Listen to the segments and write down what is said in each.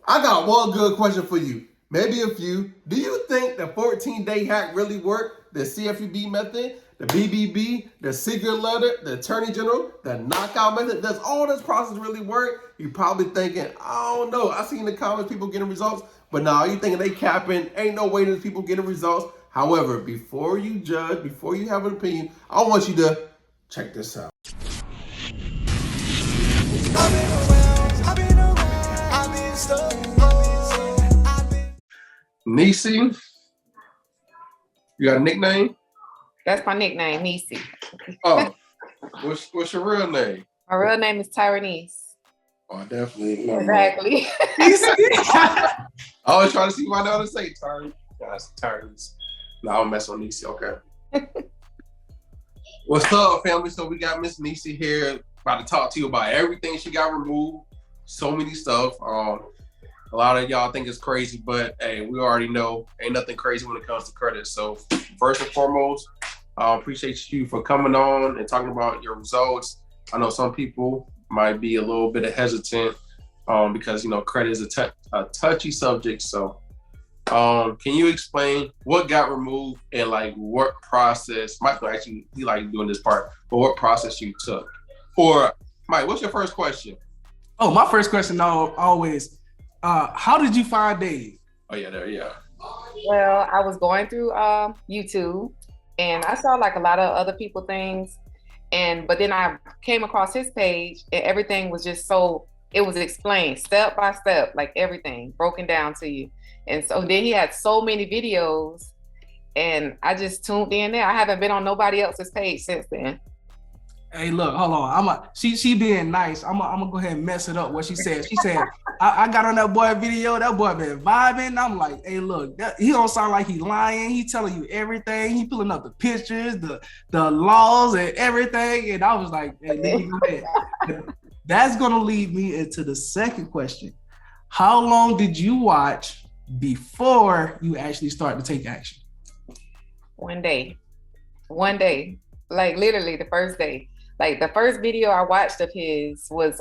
I got one good question for you. Maybe a few. Do you think the 14-day hack really worked? The CFPB method, the BBB, the secret letter, the attorney general, the knockout method? Does all this process really work? You're probably thinking, I don't know. I see in the comments people getting results, but now you thinking they capping. Ain't no way there's people getting results. However, before you judge, before you have an opinion, I want you to check this out. Nisi, you got a nickname? That's my nickname, Nisi. Oh, what's your real name? My real name is Tyrenice. Oh, definitely. Exactly. I always try to see why I say Tyrenice. That's Tyrenice. No, I'll mess with Nisi. Okay. What's up, family? So we got Miss Nisi here, about to talk to you about everything she got removed. So many stuff. A lot of y'all think it's crazy, but hey, we already know ain't nothing crazy when it comes to credit. So first and foremost, I appreciate you for coming on and talking about your results. I know some people might be a little bit hesitant because credit is a touchy subject. So can you explain what got removed and like what process? Michael actually he like doing this part, but what process you took? Or Mike, what's your first question? Oh, my first question always. How did you find Dave? Oh yeah. Well, I was going through YouTube and I saw like a lot of other people things, but then I came across his page and everything was just it was explained step by step, like everything broken down to you. And so then he had so many videos and I just tuned in there. I haven't been on nobody else's page since then. Hey, look, hold on. She being nice. I'm gonna go ahead and mess it up. What she said. She said, I got on that boy video. That boy been vibing. I'm like, hey, look, he don't sound like he lying. He telling you everything. He pulling up the pictures, the laws and everything. And I was like, hey, that's gonna lead me into the second question. How long did you watch before you actually start to take action? One day, like literally the first day. Like the first video I watched of his was,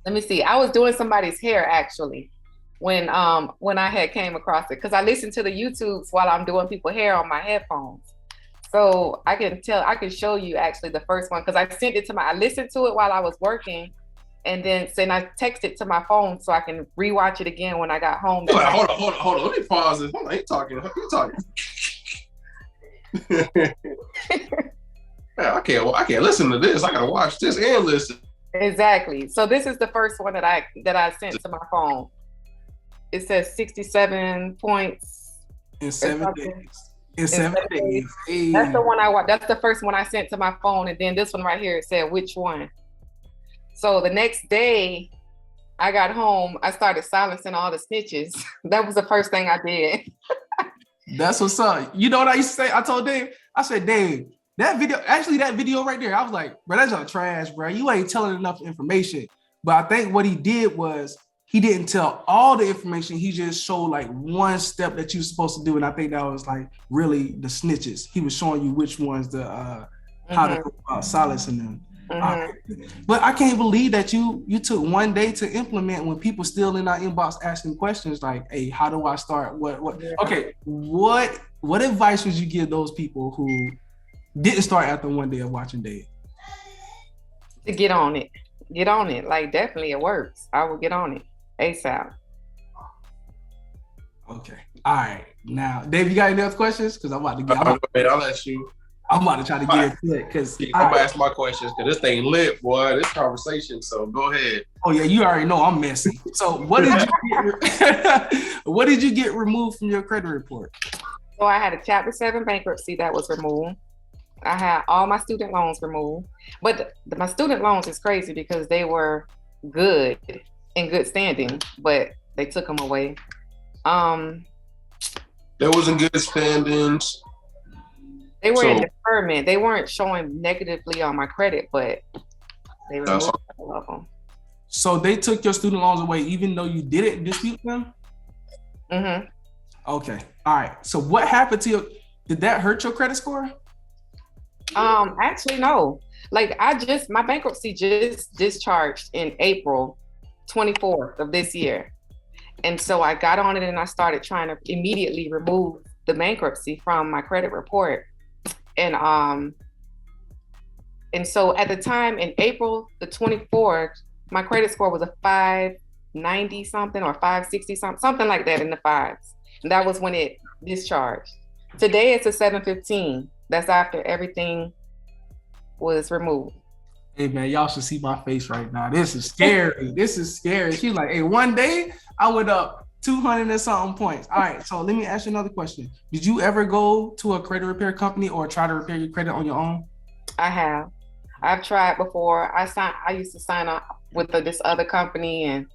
let me see, I was doing somebody's hair actually when I had came across it, because I listen to the YouTubes while I'm doing people's hair on my headphones. So I can show you actually the first one, because I listened to it while I was working, and then I texted to my phone so I can rewatch it again when I got home. Hold on. Let me pause this. Hold on, you talking. I can't listen to this. I gotta watch this and listen. Exactly. So this is the first one that I sent to my phone. It says 67 points in 7 days. In 7 days. Hey. That's the one I watched. That's the first one I sent to my phone, and then this one right here, it said which one. So the next day I got home, I started silencing all the snitches. That was the first thing I did. That's what's up. You know what I used to say? I told Dave, I said, Dave, that video right there, I was like, bro, that's all trash, bro. You ain't telling enough information. But I think what he did was he didn't tell all the information. He just showed like one step that you're supposed to do. And I think that was like really the snitches. He was showing you which ones how to go about silencing them. But I can't believe that you took one day to implement when people still in our inbox asking questions like, hey, how do I start? What? Yeah. Okay, what advice would you give those people who didn't start after one day of watching Dave? To get on it. Like definitely it works. I will get on it ASAP. Okay. All right. Now, Dave, you got any other questions? Because I'm about to get. I'll let you. I'm about to try to get into it because I'm gonna ask my questions because this thing lit, boy. This conversation. So go ahead. Oh yeah, you already know I'm messy. So what did you get removed from your credit report? So I had a Chapter 7 bankruptcy that was removed. I had all my student loans removed, but my student loans is crazy because they were good, in good standing, but they took them away. There wasn't good standings. They were in deferment. They weren't showing negatively on my credit, but they removed all of them. So they took your student loans away even though you didn't dispute them? Mm-hmm. Okay. All right. So what happened to you? Did that hurt your credit score? Actually, no. Like my bankruptcy just discharged in April 24th of this year. And so I got on it and I started trying to immediately remove the bankruptcy from my credit report. And so at the time in April the 24th, my credit score was a 590 something or 560 something like that in the fives. And that was when it discharged. Today it's a 715. That's after everything was removed. Hey man, y'all should see my face right now. This is scary. This is scary. She's like, hey, one day I went up 200 and something points. All right, so let me ask you another question. Did you ever go to a credit repair company or try to repair your credit on your own? I have. I've tried before. I used to sign up with this other company and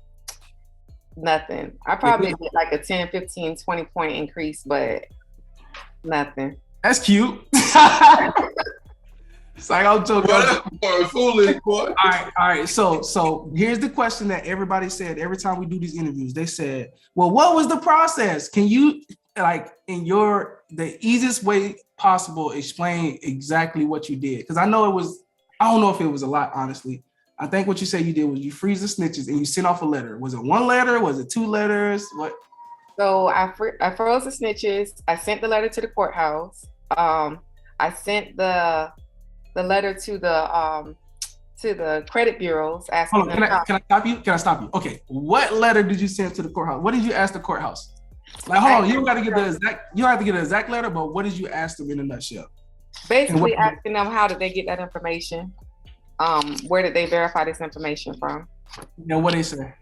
nothing. I probably did like a 10, 15, 20 point increase, but nothing. That's cute. It's like I'm joking. Foolish boy. All right. So here's the question that everybody said every time we do these interviews. They said, "Well, what was the process? Can you, like, in the easiest way possible, explain exactly what you did?" Because I don't know if it was a lot, honestly. I think what you said you did was you freeze the snitches and you sent off a letter. Was it one letter? Was it two letters? What? So I froze the snitches. I sent the letter to the courthouse. I sent the letter to the credit bureaus asking them. Can I stop you? Okay. What letter did you send to the courthouse? What did you ask the courthouse? Like, hold on, you don't have to get the exact letter, but what did you ask them in a nutshell? Basically asking them how did they get that information? Where did they verify this information from? Now what they say?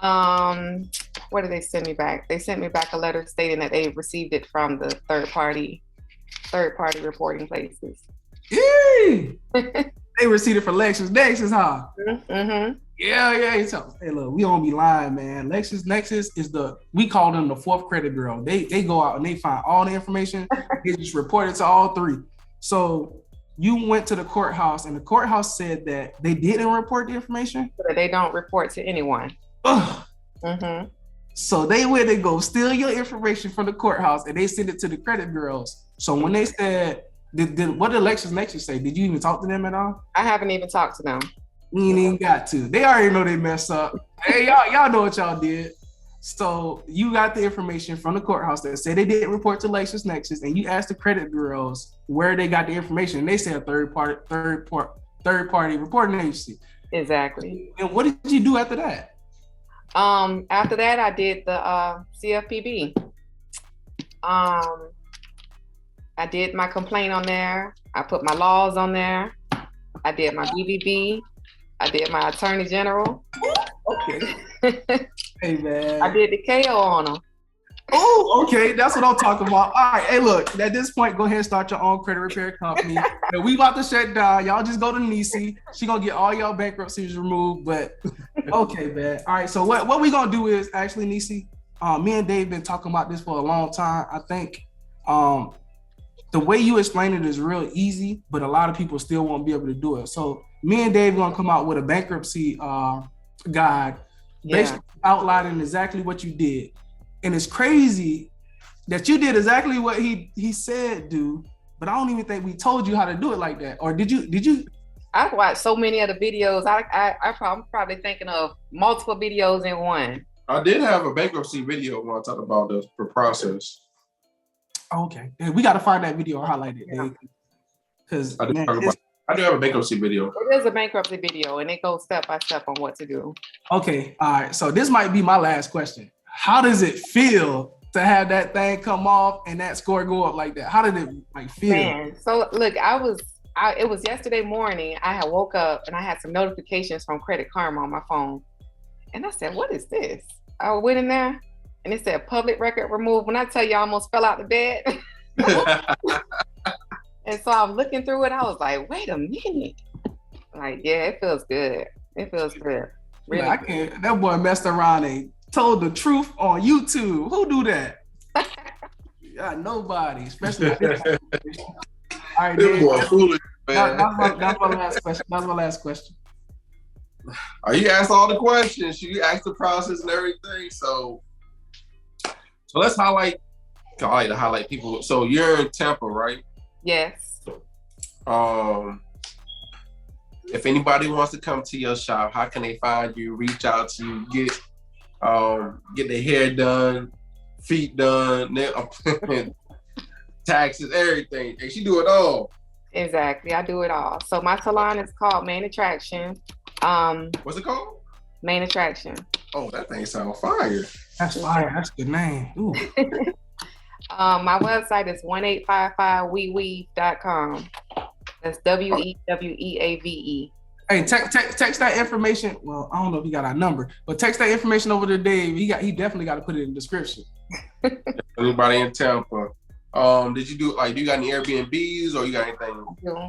What did they send me back? They sent me back a letter stating that they received it from the third party reporting places. They received it for LexisNexis, huh? Mm-hmm. Yeah. So, hey, look, we don't be lying, man. LexisNexis is we call them the fourth credit bureau. They go out and they find all the information. They just report it to all three. So you went to the courthouse and the courthouse said that they didn't report the information? So they don't report to anyone. Ugh. Mm-hmm. So they went and go steal your information from the courthouse and they send it to the credit bureaus. So when they said, what did LexisNexis say? Did you even talk to them at all? I haven't even talked to them. You ain't even got to. They already know they messed up. Hey, y'all know what y'all did. So you got the information from the courthouse that said they didn't report to LexisNexis, and you asked the credit bureaus where they got the information. And they said a third party reporting agency. Exactly. And what did you do after that? After that, I did the CFPB. I did my complaint on there. I put my laws on there. I did my BBB. I did my attorney general. Okay. Hey, man. I did the KO on them. Oh, okay. That's what I'm talking about. All right. Hey, look, at this point, go ahead and start your own credit repair company. And we about to shut down. Y'all just go to Nisi. She going to get all y'all bankruptcies removed. But okay, man. All right. So what we going to do is actually, Nisi, me and Dave been talking about this for a long time. I think the way you explain it is real easy, but a lot of people still won't be able to do it. So me and Dave going to come out with a bankruptcy guide, basically outlining exactly what you did. And it's crazy that you did exactly what he said do, but I don't even think we told you how to do it like that. Or did you? I've watched so many of the videos. I'm probably thinking of multiple videos in one. I did have a bankruptcy video when I talked about the process. Okay, we got to find that video or highlight it, because I do have a bankruptcy video. It is a bankruptcy video, and it goes step by step on what to do. Okay, all right. So this might be my last question. How does it feel to have that thing come off and that score go up like that? How did it feel? Man, so look, it was yesterday morning. I had woke up and I had some notifications from Credit Karma on my phone, and I said, "What is this?" I went in there. And it said public record removed. When I tell you I almost fell out the bed. And so I'm looking through it. I was like, wait a minute. Like, yeah, it feels good. It feels good. Really I can't. That boy messed around and told the truth on YouTube. Who do that? Yeah, nobody, especially. All right, boy, foolish, man. That's my last question. That's my last question. You asked all the questions. You asked the process and everything. So let's highlight people. So you're in Tampa, right? Yes. if anybody wants to come to your shop, how can they find you, reach out to you, get their hair done, feet done, taxes, everything? And she do it all. Exactly. I do it all. So my salon is called Main Attraction. What's it called? Main Attraction. Oh, that thing sounds fire. That's fire. That's a good name. Ooh. My website is 1855weweave.com. That's WEWEAVE. Hey, text that information. Well, I don't know if he got our number, but text that information over to Dave. He definitely got to put it in the description. Anybody in Tampa? Did you do you got any Airbnbs or you got anything?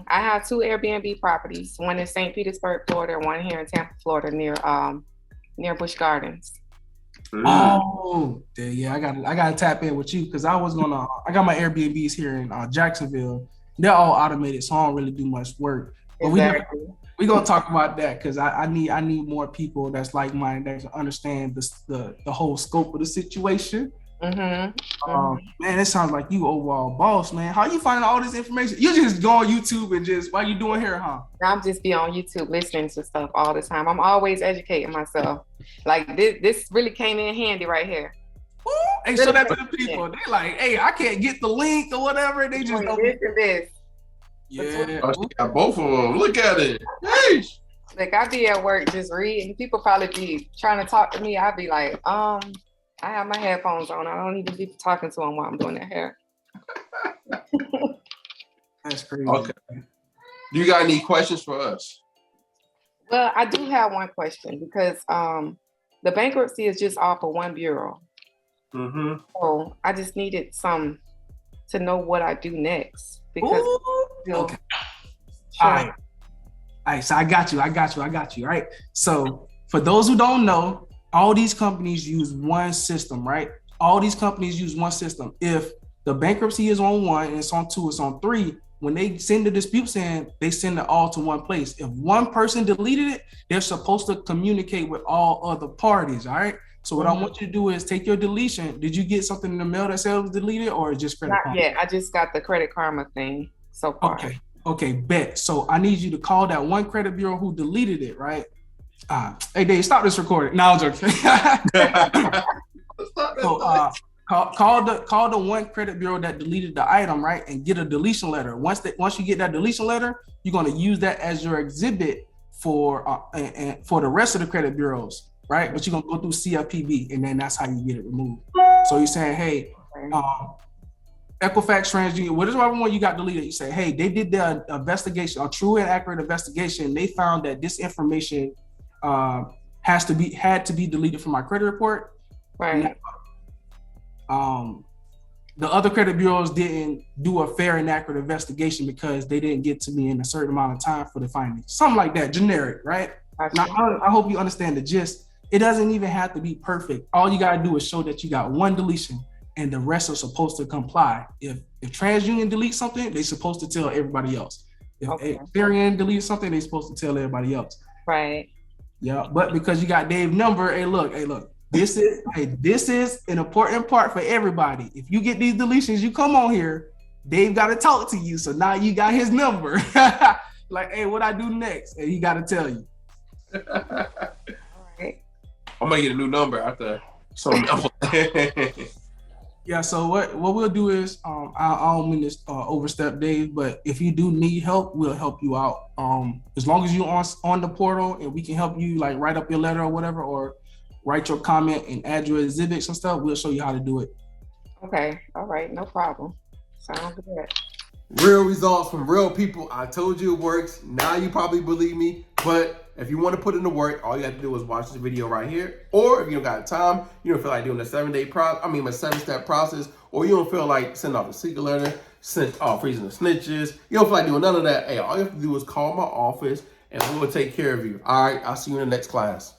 I have 2 Airbnb properties. One in St. Petersburg, Florida, and one here in Tampa, Florida, near Busch Gardens. Oh, yeah, I gotta tap in with you because I got my Airbnbs here in Jacksonville. They're all automated, so I don't really do much work. But Exactly. we're gonna talk about that because I need more people that's like minded that can understand the whole scope of the situation. Man, it sounds like you overall boss, man. How you finding all this information? You just go on YouTube and just while you doing hair, huh? I'm just be on YouTube listening to stuff all the time. I'm always educating myself. Like this really came in handy right here. Ooh, hey, show that to the people. They like, hey, I can't get the link or whatever. They just go. This. Yeah. Oh, she got both of them. Look at it. Hey. Like I be at work just reading. People probably be trying to talk to me. I'd be like, I have my headphones on. I don't even be talking to them while I'm doing their hair. That's crazy. Okay. Do you got any questions for us? Well, I do have one question because the bankruptcy is just off of one bureau. Mm-hmm. So I just needed some to know what I do next because okay. All right. So I got you. All right. So for those who don't know, all these companies use one system, right? All these companies use one system. If the bankruptcy is on 1 and it's on 2, it's on 3, when they send the dispute saying, they send it all to one place. If one person deleted it, they're supposed to communicate with all other parties, all right? So what I want you to do is take your deletion. Did you get something in the mail that said it was deleted or just Credit Karma? Not yet. I just got the Credit Karma thing so far. Okay, bet. So I need you to call that one credit bureau who deleted it, right? Hey, Dave, stop this recording. No, I'm joking. So call the one credit bureau that deleted the item, right? And get a deletion letter. Once you get that deletion letter, you're going to use that as your exhibit for the rest of the credit bureaus, right? But you're going to go through CFPB, and then that's how you get it removed. So you're saying, hey, Equifax, TransUnion, whatever one you got deleted, you say, hey, they did their investigation, a true and accurate investigation. They found that this information had to be deleted from my credit report. Right. The other credit bureaus didn't do a fair and accurate investigation because they didn't get to me in a certain amount of time for the findings. Something like that, generic, right? Now, I hope you understand the gist. It doesn't even have to be perfect. All you gotta do is show that you got one deletion and the rest are supposed to comply. If TransUnion deletes something, they're supposed to tell everybody else. If Experian deletes something, they're supposed to tell everybody else. Right. Yeah, but because you got Dave's number, hey look, this is an important part for everybody. If you get these deletions, you come on here, Dave got to talk to you. So now you got his number. Like, hey, what I do next? And he got to tell you. All right. I'm gonna get a new number after. So yeah. So what we'll do is, I don't mean to overstep Dave, but if you do need help, we'll help you out. As long as you on the portal and we can help you like write up your letter or whatever, or write your comment and add your exhibits and stuff, we'll show you how to do it. Okay. All right. No problem. Sounds good. Real results from real people. I told you it works. Now you probably believe me. But if you want to put in the work, all you have to do is watch this video right here. Or if you don't got time, you don't feel like doing a 7-step process, or you don't feel like sending off a secret letter, freezing the snitches. You don't feel like doing none of that. Hey, all you have to do is call my office and we will take care of you. All right. I'll see you in the next class.